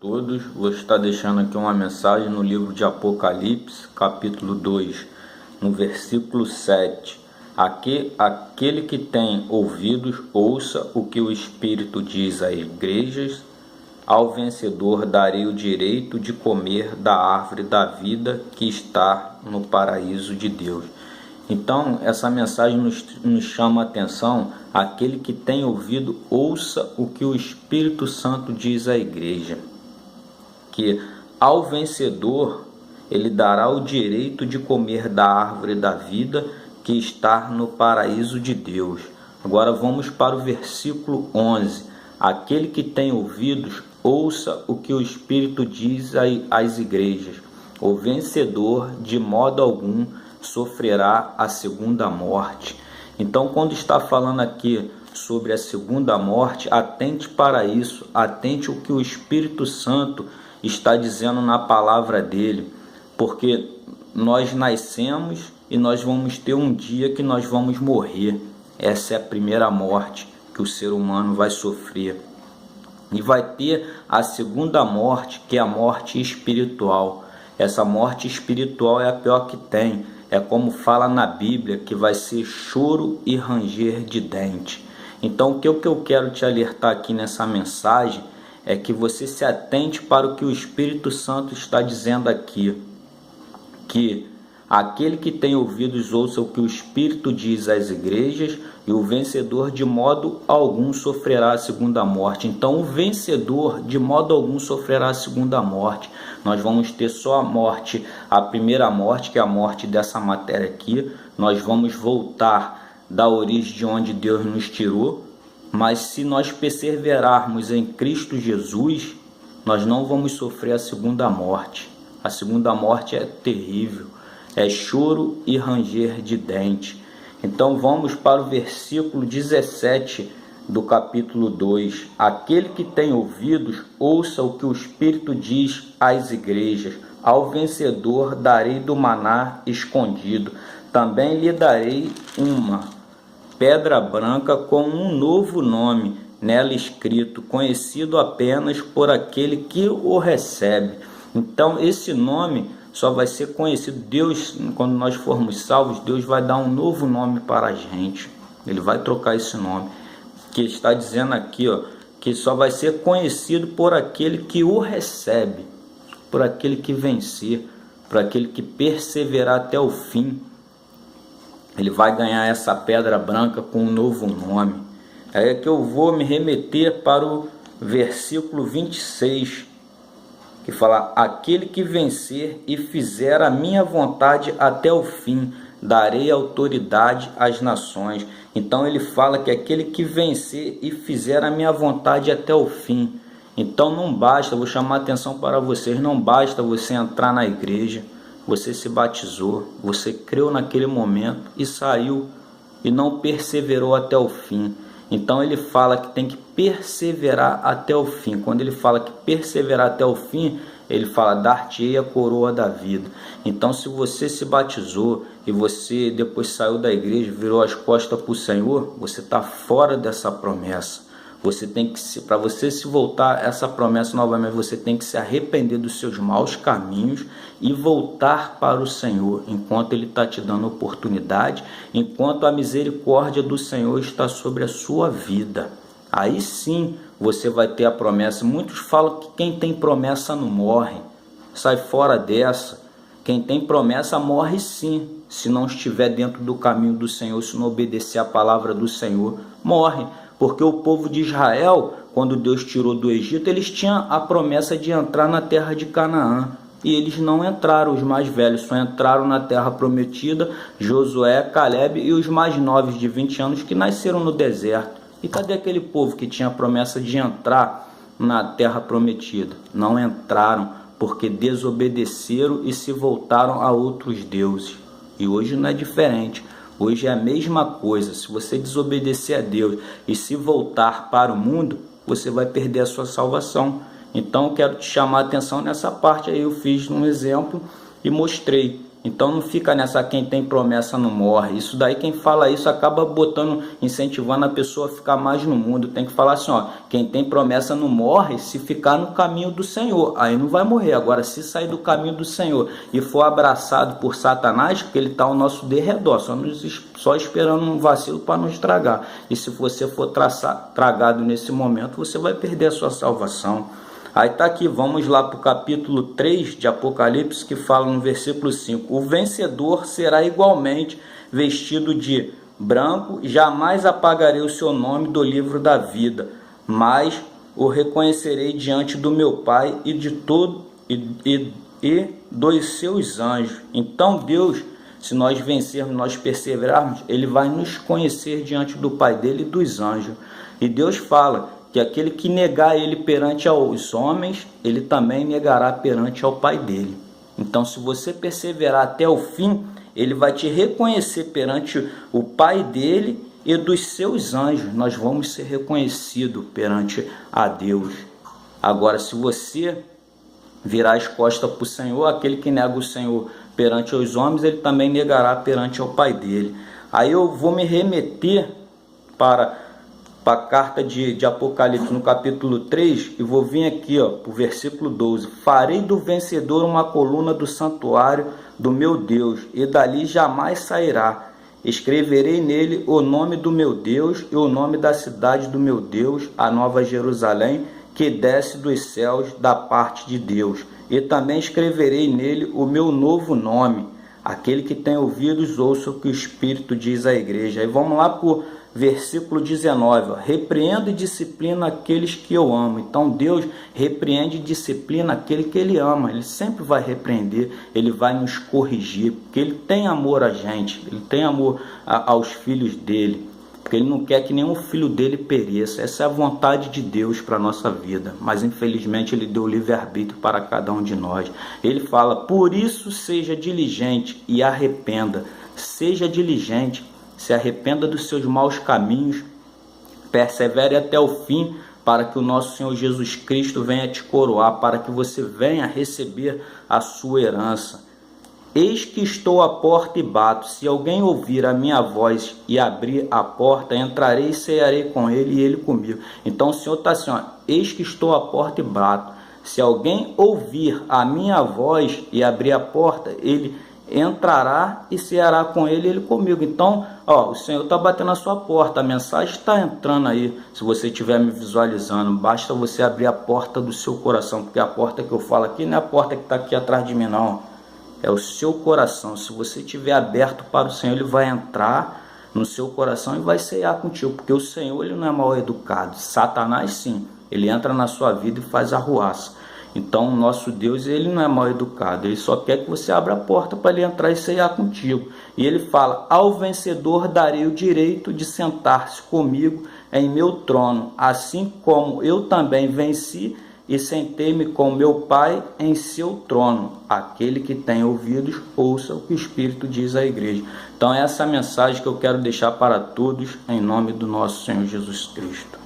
Todos, vou estar deixando aqui uma mensagem no livro de Apocalipse, capítulo 2, no versículo 7. Aquele que tem ouvidos, ouça o que o Espírito diz às igrejas. Ao vencedor darei o direito de comer da árvore da vida que está no paraíso de Deus. Então, essa mensagem nos chama a atenção. Aquele que tem ouvido, ouça o que o Espírito Santo diz à igreja. Que ao vencedor ele dará o direito de comer da árvore da vida que está no paraíso de Deus. Agora vamos para o versículo 11. Aquele que tem ouvidos, ouça o que o Espírito diz às igrejas. O vencedor de modo algum sofrerá a segunda morte. Então, quando está falando aqui sobre a segunda morte, atente para isso, atente o que o Espírito Santo está dizendo na palavra dele, porque nós nascemos e nós vamos ter um dia que nós vamos morrer. Essa é a primeira morte que o ser humano vai sofrer. E vai ter a segunda morte, que é a morte espiritual. Essa morte espiritual é a pior que tem. É como fala na Bíblia, que vai ser choro e ranger de dente. Então, o que eu quero te alertar aqui nessa mensagem é que você se atente para o que o Espírito Santo está dizendo aqui. Que aquele que tem ouvidos ouça o que o Espírito diz às igrejas, e o vencedor de modo algum sofrerá a segunda morte. Então, o vencedor de modo algum sofrerá a segunda morte. Nós vamos ter só a morte, a primeira morte, que é a morte dessa matéria aqui. Nós vamos voltar da origem de onde Deus nos tirou. Mas se nós perseverarmos em Cristo Jesus, nós não vamos sofrer a segunda morte. A segunda morte é terrível, é choro e ranger de dente. Então vamos para o versículo 17 do capítulo 2. Aquele que tem ouvidos, ouça o que o Espírito diz às igrejas. Ao vencedor darei do maná escondido. Também lhe darei uma pedra branca com um novo nome nela escrito, conhecido apenas por aquele que o recebe. Então esse nome só vai ser conhecido. Deus, quando nós formos salvos, Deus vai dar um novo nome para a gente. Ele vai trocar esse nome, que está dizendo aqui, que só vai ser conhecido por aquele que o recebe, por aquele que vencer, por aquele que perseverar até o fim. Ele vai ganhar essa pedra branca com um novo nome. É que eu vou me remeter para o versículo 26, que fala: aquele que vencer e fizer a minha vontade até o fim, darei autoridade às nações. Então ele fala que aquele que vencer e fizer a minha vontade até o fim. Então não basta, vou chamar a atenção para vocês, não basta você entrar na igreja, você se batizou, você creu naquele momento e saiu e não perseverou até o fim. Então ele fala que tem que perseverar até o fim. Quando ele fala que perseverar até o fim, ele fala: dar-te-ei a coroa da vida. Então, se você se batizou e você depois saiu da igreja, virou as costas para o Senhor, você está fora dessa promessa. Você tem que, para você se voltar a essa promessa novamente, você tem que se arrepender dos seus maus caminhos e voltar para o Senhor, enquanto Ele está te dando oportunidade, enquanto a misericórdia do Senhor está sobre a sua vida. Aí sim você vai ter a promessa. Muitos falam que quem tem promessa não morre. Sai fora dessa. Quem tem promessa morre sim, se não estiver dentro do caminho do Senhor, se não obedecer a palavra do Senhor, morre. Porque o povo de Israel, quando Deus tirou do Egito, eles tinham a promessa de entrar na terra de Canaã. E eles não entraram, os mais velhos só entraram na terra prometida, Josué, Caleb e os mais novos de 20 anos que nasceram no deserto. E cadê aquele povo que tinha a promessa de entrar na terra prometida? Não entraram, porque desobedeceram e se voltaram a outros deuses. E hoje não é diferente. Hoje é a mesma coisa. Se você desobedecer a Deus e se voltar para o mundo, você vai perder a sua salvação. Então eu quero te chamar a atenção nessa parte aí. Eu fiz um exemplo e mostrei Então não fica nessa quem tem promessa não morre. Isso daí, quem fala isso acaba botando, incentivando a pessoa a ficar mais no mundo. Tem que falar assim, ó, quem tem promessa não morre se ficar no caminho do Senhor. Aí não vai morrer. Agora, se sair do caminho do Senhor e for abraçado por Satanás, porque ele está ao nosso derredor, só esperando um vacilo para nos tragar. E se você for tragado nesse momento, você vai perder a sua salvação. Aí está aqui, vamos lá para o capítulo 3 de Apocalipse, que fala no versículo 5. O vencedor será igualmente vestido de branco, jamais apagarei o seu nome do livro da vida, mas o reconhecerei diante do meu Pai e de todo e dos seus anjos. Então Deus, se nós vencermos, nós perseverarmos, Ele vai nos conhecer diante do Pai dele e dos anjos. E Deus fala que aquele que negar ele perante aos homens, ele também negará perante ao Pai dele. Então, se você perseverar até o fim, ele vai te reconhecer perante o Pai dele e dos seus anjos. Nós vamos ser reconhecidos perante a Deus. Agora, se você virar as costas para o Senhor, aquele que nega o Senhor perante os homens, ele também negará perante ao Pai dele. Aí eu vou me remeter para a carta de Apocalipse no capítulo 3 e vou vir aqui para o versículo 12. Farei do vencedor uma coluna do santuário do meu Deus, e dali jamais sairá. Escreverei nele o nome do meu Deus e o nome da cidade do meu Deus, a nova Jerusalém, que desce dos céus da parte de Deus. E também escreverei nele o meu novo nome. Aquele que tem ouvidos, ouça o que o Espírito diz à igreja. Aí vamos lá para o versículo 19, repreendo e disciplina aqueles que eu amo. Então Deus repreende e disciplina aquele que Ele ama. Ele sempre vai repreender, Ele vai nos corrigir, porque Ele tem amor a gente, Ele tem amor aos filhos dEle, porque Ele não quer que nenhum filho dEle pereça. Essa é a vontade de Deus para a nossa vida, mas infelizmente Ele deu livre-arbítrio para cada um de nós. Ele fala, por isso seja diligente e arrependa. Seja diligente, se arrependa dos seus maus caminhos, persevere até o fim, para que o nosso Senhor Jesus Cristo venha te coroar, para que você venha receber a sua herança. Eis que estou à porta e bato. Se alguém ouvir a minha voz e abrir a porta, entrarei e cearei com ele e ele comigo. Então o Senhor está assim, ó, eis que estou à porta e bato. Se alguém ouvir a minha voz e abrir a porta, ele entrará e ceará com ele e ele comigo. Então, ó, o Senhor está batendo na sua porta, a mensagem está entrando aí. Se você estiver me visualizando, basta você abrir a porta do seu coração, porque a porta que eu falo aqui não é a porta que está aqui atrás de mim, não. É o seu coração. Se você estiver aberto para o Senhor, Ele vai entrar no seu coração e vai cear contigo, porque o Senhor, Ele não é mal educado. Satanás, sim, ele entra na sua vida e faz arruaça. Então, o nosso Deus, Ele não é mal educado, Ele só quer que você abra a porta para Ele entrar e ceiar contigo. E Ele fala, ao vencedor darei o direito de sentar-se comigo em meu trono, assim como eu também venci e sentei-me com meu Pai em seu trono. Aquele que tem ouvidos, ouça o que o Espírito diz à igreja. Então, essa é a mensagem que eu quero deixar para todos, em nome do nosso Senhor Jesus Cristo.